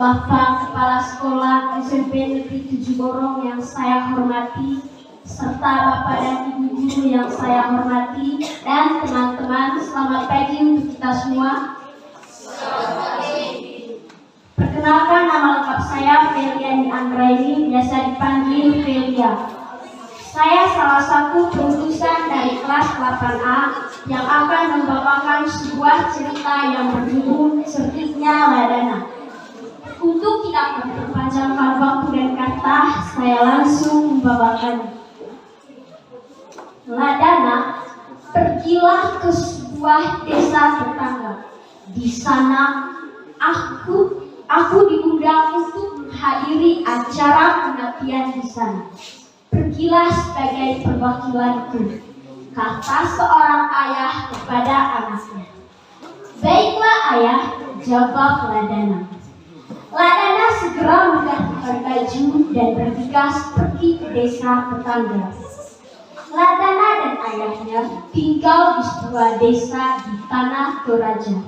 Bapak Kepala Sekolah SMP Negeri 7 Borong yang saya hormati, serta Bapak dan Ibu Guru yang saya hormati, dan teman-teman, selamat pagi untuk kita semua. Perkenalkan, nama lengkap saya Feliani Anggraini, biasa dipanggil Felia. Saya salah satu perutusan dari kelas 8A yang akan membawakan sebuah cerita yang berjudul Certiknya Ladana. Untuk tidak memperpanjangkan waktu dan kata, saya langsung membawakan. Ladana, pergilah ke sebuah desa tetangga. Di sana, aku diundang untuk menghadiri acara kematian di sana. Pergilah sebagai perwakilanku, kata seorang ayah kepada anaknya. Baiklah ayah, jawab Ladana. Ladana segera menggantikan baju dan bergegas pergi ke desa tetangga. Ladana dan ayahnya tinggal di sebuah desa di Tanah Toraja.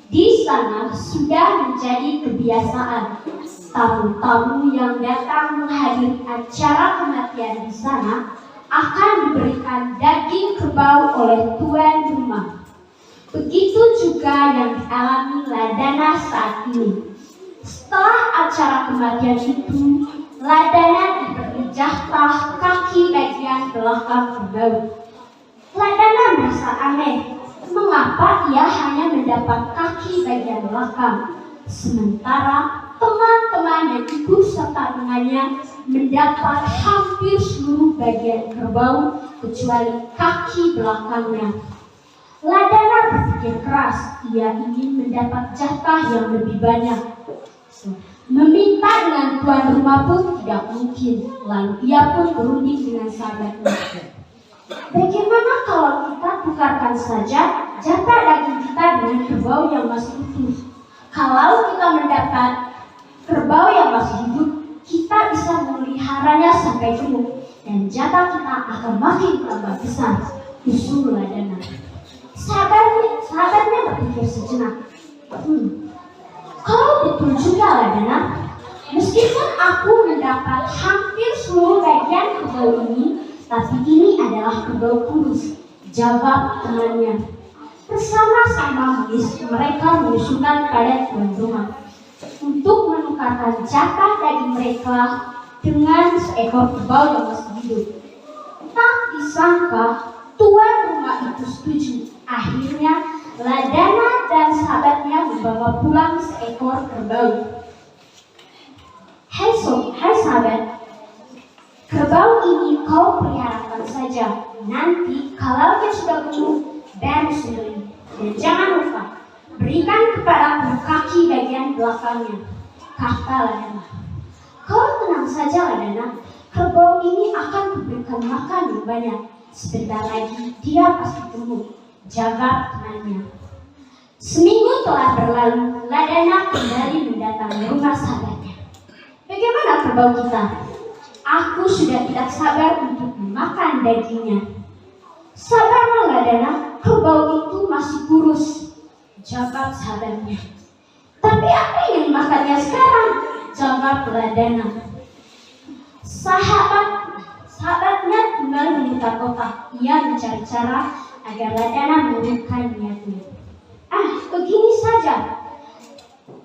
Di sana sudah menjadi kebiasaan tamu-tamu yang datang menghadiri acara kematian di sana akan diberikan daging kerbau oleh tuan rumah. Begitu juga yang dialami Ladana saat ini. Setelah acara kematian itu, Ladana diberi jatah kaki bagian belakang kerbau. Ladana merasa aneh, mengapa ia hanya mendapat kaki bagian belakang, sementara teman-teman yang ikut serta dengannya mendapat hampir seluruh bagian kerbau kecuali kaki belakangnya. Ladana berpikir keras, ia ingin mendapat jatah yang lebih banyak. Meminta dengan tuan rumah pun tidak mungkin, lalu ia pun berunding dengan sahabatnya. Bagaimana kalau kita tukarkan saja jatah daging kita dengan kerbau yang masih utuh? Kalau kita mendapat kerbau yang masih hidup, kita bisa memeliharanya sampai gemuk dan jatah kita akan makin tambah besar, usul Ladana. Sahabatnya berpikir sejenak. Kalau betul juga Ladana, meskipun aku mendapat hampir seluruh bagian kerbau ini, tapi ini adalah kerbau kurus, jawab temannya. Bersama-sama mereka menyusulkan pada tuan rumah untuk menukarkan jatah daging mereka dengan seekor kerbau yang masih hidup. Tak disangka tuan rumah itu setuju. Akhirnya Ladana dan sahabatnya membawa pulang seekor kerbau. Hai sahabat, kerbau ini kau peliharakan saja. Nanti kalau dia sudah gemuk, baru sendiri. Dan jangan lupa, berikan kepadaku kaki bagian belakangnya, kata Ladana. Kau tenang saja Ladana, kerbau ini akan kuberikan makan yang banyak. Sebentar lagi dia pasti gemuk, jawab temannya. Seminggu telah berlalu, Ladana kembali mendatangi rumah sahabatnya. Bagaimana kerbau kita? Aku sudah tidak sabar untuk memakan dagingnya. Sabarlah Ladana, kerbau itu masih kurus, jawab sahabatnya. Tapi aku ingin makannya sekarang, jawab Ladana. Sahabatnya kembali memutar otak. Ia mencari cara agar Ladana menurunkan niatnya. Begini saja.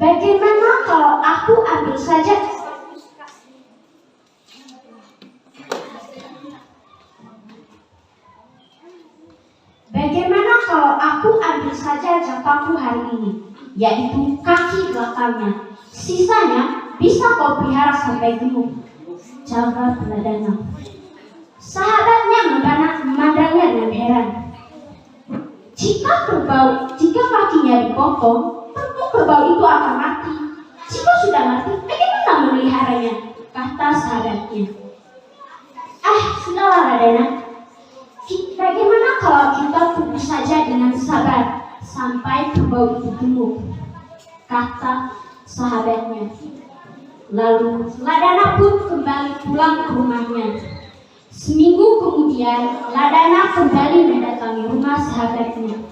Bagaimana kalau aku ambil saja jatahku hari ini, yaitu kaki belakangnya. Sisanya bisa kau pelihara sampai gemuk, jawab Ladana. Sahabatnya memandangnya dengan heran. Jika kakinya dipotong, tentu kerbau itu akan mati. Jika sudah mati, bagaimana memeliharanya? Kata sahabatnya. Sudahlah Ladana. Bagaimana kalau kita tunggu saja dengan sabar sampai kerbau itu gemuk? Kata sahabatnya. Lalu Ladana pun kembali pulang ke rumahnya. Seminggu kemudian, Ladana kembali mendatangi rumah sahabatnya.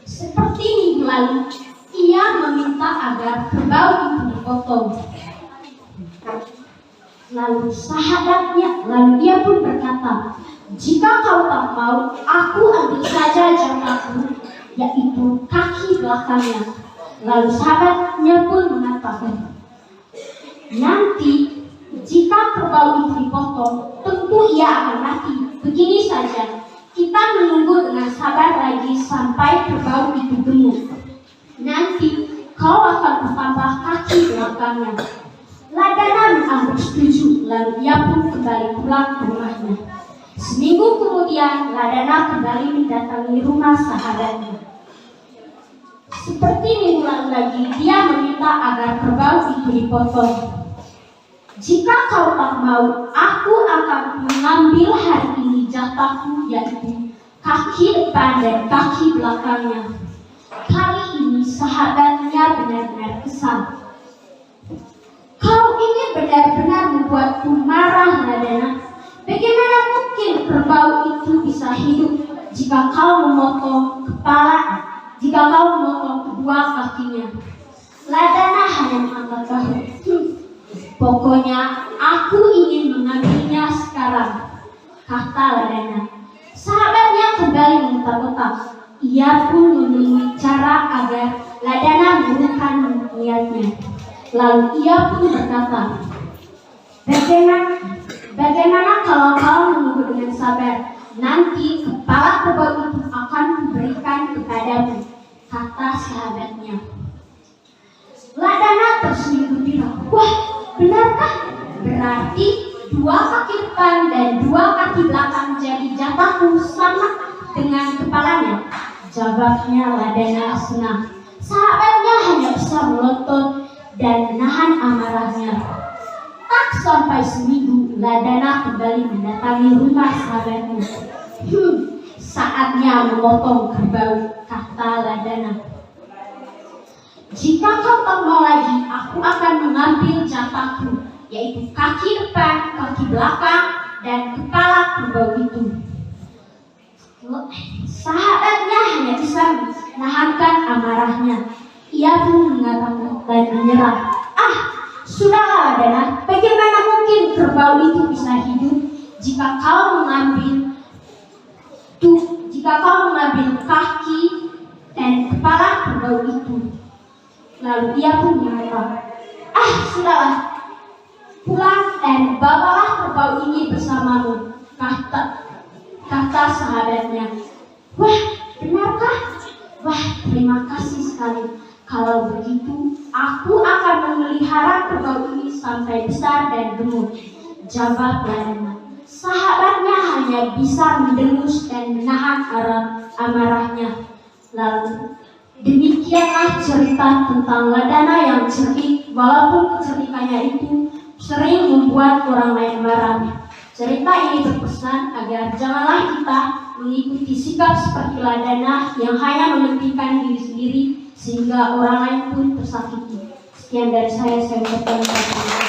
Seperti minggu lalu, ia meminta agar kerbau itu dipotong. Lalu ia pun berkata, "Jika kau tak mau, aku ambil saja jangkaku, yaitu kaki belakangnya." Lalu sahabatnya pun mengatakan, "Nanti jika kerbau itu dipotong, tentu ia akan mati. Begini saja, kita menunggu dengan sabar lagi sampai kerbau itu gemuk. Nanti kau akan bertambah kaki belakangnya." Ladana mengangguk setuju, lalu ia pun kembali pulang ke rumahnya. Seminggu kemudian, Ladana kembali mendatangi rumah sahabatnya. Seperti minggu lalu lagi, dia meminta agar kerbau itu dipotong. "Jika kau tak mau, aku akan mengambil hari ini jatahku, yaitu kaki depan dan kaki belakangnya." Kali ini sahabatnya benar-benar kesal. "Kau ini benar-benar membuatku marah, Ladana. Bagaimana mungkin kerbau itu bisa hidup jika kau memotong kedua kakinya?" Ladana hanya mengangkat bahu. "Pokoknya aku ingin mengambilnya sekarang," kata Ladana. Sahabatnya kembali memutar-mutar. Ia pun menemui cara agar Ladana mengurungkan niatnya. Lalu ia pun berkata, Bagaimana kalau kau menunggu dengan sabar? Nanti kepala kerbau itu akan kuberikan kepadamu," kata sahabatnya. Ladana tersenyum gembira. "Wah, benarkah? Berarti 2 kaki depan dan 2 kaki belakang jadi jatahku sama dengan kepalanya," jawabnya Ladana senang. Sahabatnya hanya bisa melotot dan menahan amarahnya. Tak sampai seminggu, Ladana kembali mendatangi rumah sahabatnya. Saatnya memotong kerbau," kata Ladana. "Jika kau tak mau lagi, aku akan mengambil jatahku, yaitu kaki depan, kaki belakang, dan kepala kerbau itu." Sahabatnya hanya bisa menahankan amarahnya. Ia pun mengatakan dan menyerah. Sudahlah Ladana, bagaimana mungkin kerbau itu bisa hidup jika kau mengambil kaki dan kepala kerbau itu?" Lalu ia pun mengatakan, "Sudahlah, pulang dan bawalah kerbau ini bersamamu," kata sahabatnya. "Wah, benarkah? Wah, terima kasih sekali. Kalau begitu, aku akan memelihara kerbau ini sampai besar dan gemuk," jawab Ladana. Sahabatnya hanya bisa mendengus dan menahan amarahnya. Lalu demikianlah cerita tentang Ladana yang cerdik, walaupun kecerdikannya itu sering membuat orang lain marah. Cerita ini berpesan agar janganlah kita mengikuti sikap seperti Ladana yang hanya mementingkan diri sendiri sehingga orang lain pun tersakiti. Sekian dari saya ucapkan terima kasih.